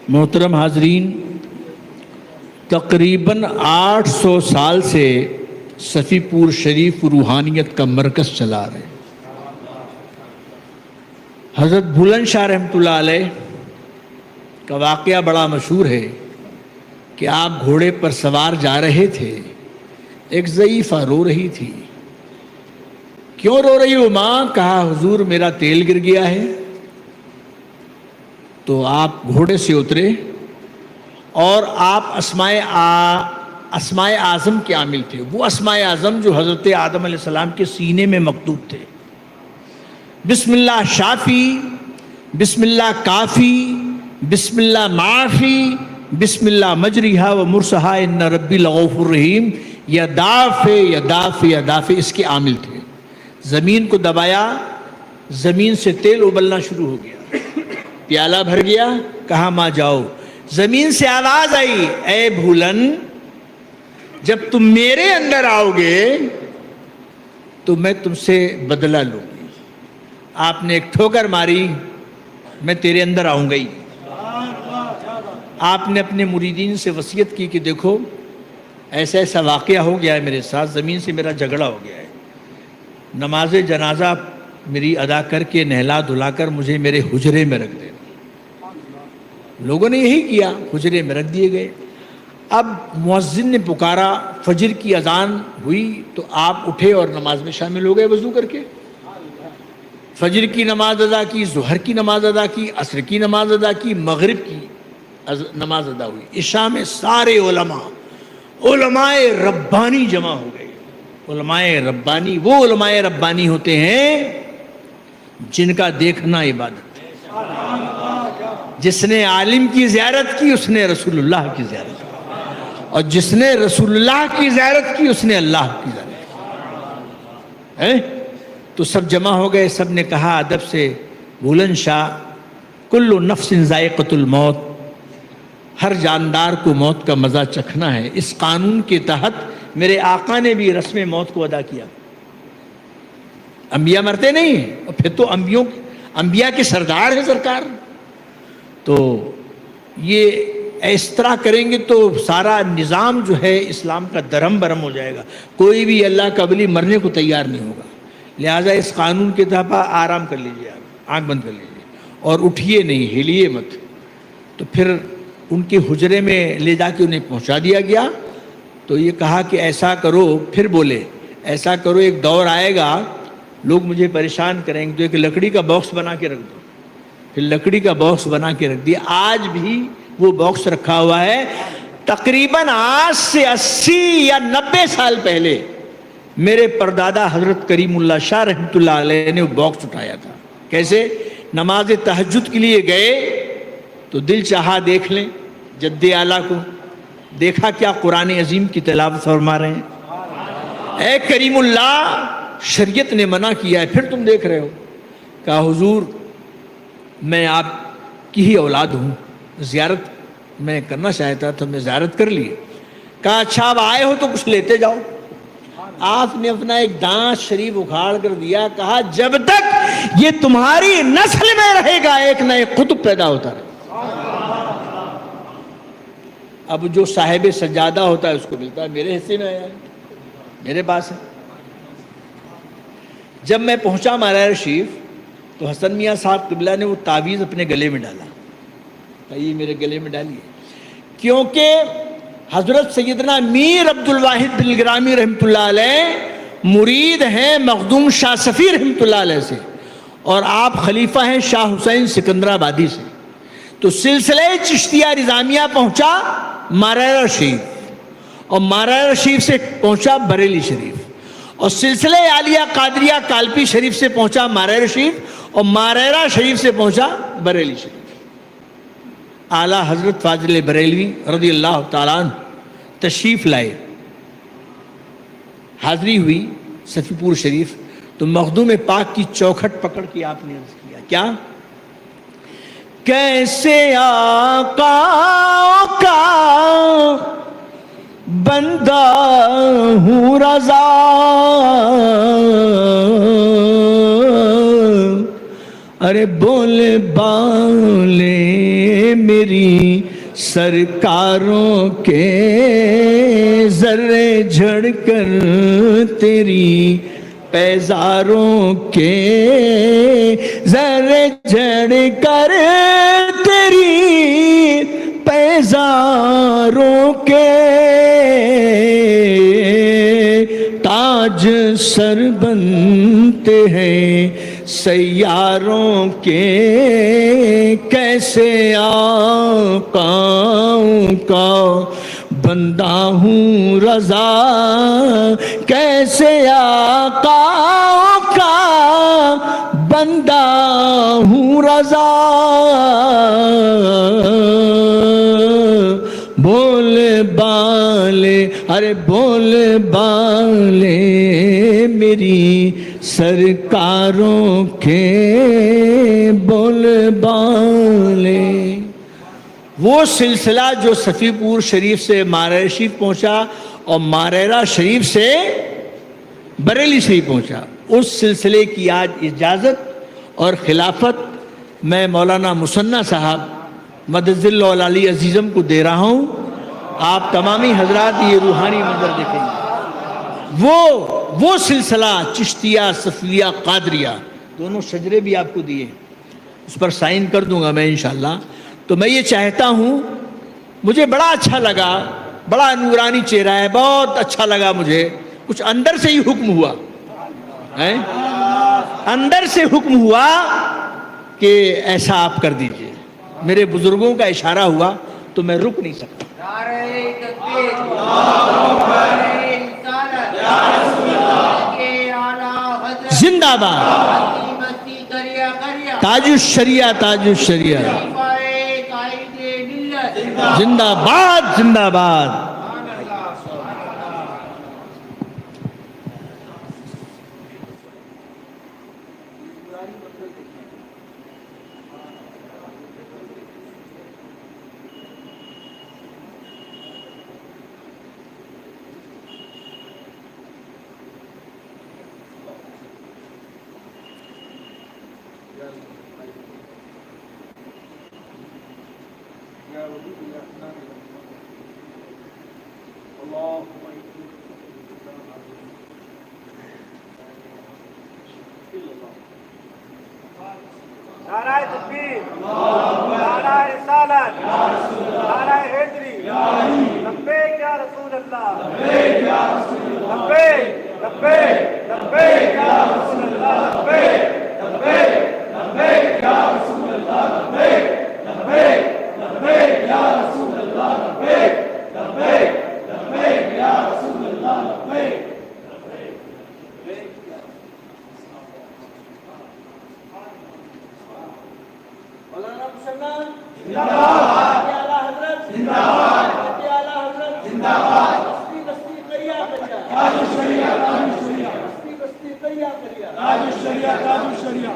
محترم حاضرین، تقریباً 800 سال سے صفی پور شریف روحانیت کا مرکز چلا رہے ہیں۔ حضرت بلند شاہ رحمۃ اللہ علیہ کا واقعہ بڑا مشہور ہے کہ آپ گھوڑے پر سوار جا رہے تھے، ایک ضعیفہ رو رہی تھی۔ کیوں رو رہی ہو ماں؟ کہا حضور میرا تیل گر گیا ہے۔ تو آپ گھوڑے سے اترے اور آپ اسماء اعظم کے عامل تھے، وہ اسماء اعظم جو حضرت آدم علیہ السلام کے سینے میں مکتوب تھے۔ بسم اللہ شافی، بسم اللہ کافی، بسم اللہ معافی، بسم اللہ مجریہا و مرسہا ان ربی لغفور الرحیم، یا دافع یا دافع یا دافع اس کے عامل تھے۔ زمین کو دبایا، زمین سے تیل ابلنا شروع ہو گیا، پیالہ بھر گیا، کہا ماں جاؤ۔ زمین سے آواز آئی، اے بھولن، جب تم میرے اندر آؤ گے تو میں تم سے بدلہ لوں گی۔ آپ نے ایک ٹھوکر ماری، میں تیرے اندر آؤں گا ہی۔ آپ نے اپنے مریدین سے وصیت کی کہ دیکھو ایسا ایسا واقعہ ہو گیا ہے میرے ساتھ، زمین سے میرا جھگڑا ہو گیا ہے، نماز جنازہ میری ادا کر کے نہلا دھلا کر مجھے میرے حجرے میں رکھ دینا۔ لوگوں نے یہی کیا، حجرے میں رکھ دیے گئے۔ اب مؤذن نے پکارا، فجر کی اذان ہوئی تو آپ اٹھے اور نماز میں شامل ہو گئے وضو کر کے۔ فجر کی نماز ادا کی، ظہر کی نماز ادا کی، عصر کی نماز ادا کی، مغرب کی نماز ادا ہوئی۔ عشاء میں سارے علماء ربانی جمع ہو گئے۔ علماء ربانی وہ علماء ربانی ہوتے ہیں جن کا دیکھنا عبادت ہے۔ جس نے عالم کی زیارت کی اس نے رسول اللہ کی زیارت کی، اور جس نے رسول اللہ کی زیارت کی اس نے اللہ کی زیارت کی۔ تو سب جمع ہو گئے، سب نے کہا ادب سے، بلند شاہ، کل نفس ذائقۃ الموت، ہر جاندار کو موت کا مزہ چکھنا ہے۔ اس قانون کے تحت میرے آقا نے بھی رسم موت کو ادا کیا۔ انبیاء مرتے نہیں، اور پھر تو انبیاء کے سردار ہیں سرکار۔ تو یہ اس طرح کریں گے تو سارا نظام جو ہے اسلام کا درہم برہم ہو جائے گا، کوئی بھی اللہ کا ولی مرنے کو تیار نہیں ہوگا۔ لہٰذا اس قانون کے تحت آرام کر لیجیے، آپ آنکھ بند کر لیجیے اور اٹھیے نہیں، ہلیے مت۔ تو پھر ان کے حجرے میں لے جا کے انہیں پہنچا دیا گیا۔ تو یہ کہا کہ ایسا کرو، پھر بولے ایسا کرو، ایک دور آئے گا لوگ مجھے پریشان کریں گے تو ایک لکڑی کا باکس بنا کے رکھ دو۔ پھر لکڑی کا باکس بنا کے رکھ دیا۔ آج بھی وہ باکس رکھا ہوا ہے۔ تقریباً آج سے 80 یا 90 سال پہلے میرے پردادا حضرت کریم اللہ شاہ رحمۃ اللہ علیہ نے وہ باکس اٹھایا تھا۔ کیسے؟ نماز تہجد کے لیے گئے تو دل چاہا دیکھ لیں جد اعلیٰ کو، دیکھا کیا قرآن عظیم کی تلاوت فرما رہے ہیں۔ اے کریم اللہ، شریعت نے منع کیا ہے، پھر تم دیکھ رہے ہو۔ کہا حضور میں آپ کی ہی اولاد ہوں، زیارت میں کرنا چاہتا تھا، میں زیارت کر لی۔ کہا اچھا اب آئے ہو تو کچھ لیتے جاؤ۔ آپ نے اپنا ایک دانت شریف اکھاڑ کر دیا، کہا جب تک یہ تمہاری نسل میں رہے گا ایک نہ ایک قطب پیدا ہوتا رہے۔ اب جو صاحب سجادہ ہوتا ہے اس کو ملتا ہے، میرے حصے میں آیا ہے، میرے پاس ہے۔ جب میں پہنچا مارا شریف تو حسن میاں صاحب قبلہ نے وہ تعویذ اپنے گلے میں ڈالا، یہ میرے گلے میں ڈالیے، کیونکہ حضرت سیدنا میر عبد الواحد دلگرامی رحمۃ اللہ علیہ مرید ہیں مخدوم شاہ صفی رحمۃ اللہ علیہ سے، اور آپ خلیفہ ہیں شاہ حسین سکندر آبادی سے۔ تو سلسلہ چشتیہ نظامیہ پہنچا مارا شریف، اور مارا شریف سے پہنچا بریلی شریف، اور سلسلہ عالیہ قادریہ کالپی شریف سے پہنچا مارا شریف، اور مارا شریف سے پہنچا بریلی شریف۔ اعلیٰ حضرت فاضل بریلوی رضی اللہ تعالیٰ عنہ تشریف لائے، حاضری ہوئی صفی پور شریف، تو مخدوم پاک کی چوکھٹ پکڑ کے آپ نے عرض کیا، کیا؟ کیسے آقا کا بندہ ہوں رضا، ارے بولے بالے میری سرکاروں کے ذرے جھڑ کر تیری پیزاروں کے ذرے جھڑ کر تیری پیزاروں کے تاج سر بنتے ہیں سیاروں کے کیسے آقاؤں کا بندہ ہوں رضا کیسے آقاؤں کا بندہ ہوں رضا بولے بالے ارے بولے بالے میری سرکاروں کے بولے بالے. وہ سلسلہ جو صفی پور شریف سے ماریرہ شریف پہنچا اور ماریرہ شریف سے بریلی شریف پہنچا، اس سلسلے کی آج اجازت اور خلافت میں مولانا مثنیٰ صاحب مدد اللہ علی عزیزم کو دے رہا ہوں. آپ تمامی حضرات یہ روحانی منظر دیکھیں گے. وہ سلسلہ چشتیہ صفویہ قادریہ دونوں شجرے بھی آپ کو دیے، اس پر سائن کر دوں گا میں انشاءاللہ. تو میں یہ چاہتا ہوں، مجھے بڑا اچھا لگا، بڑا نورانی چہرہ ہے، بہت اچھا لگا مجھے. کچھ اندر سے ہی حکم ہوا، اندر سے حکم ہوا کہ ایسا آپ کر دیجئے. میرے بزرگوں کا اشارہ ہوا تو میں رک نہیں سکتا. زندہ باد تاج الشریعہ، تاج الشریعہ زندہ باد، زندہ باد. نعرہ تکبیر، نعرہ رسالت، نعرہ حیدری، لبیک یا رسول اللہ، لبیک لبیک لبیک یا رسول اللہ، لبیک لبیک یا رسول اللہ، لبیک لبیک یا رسول اللہ، لبیک یا رسول اللہ، لبیک. تاج الشریعہ، تاج الشریعہ.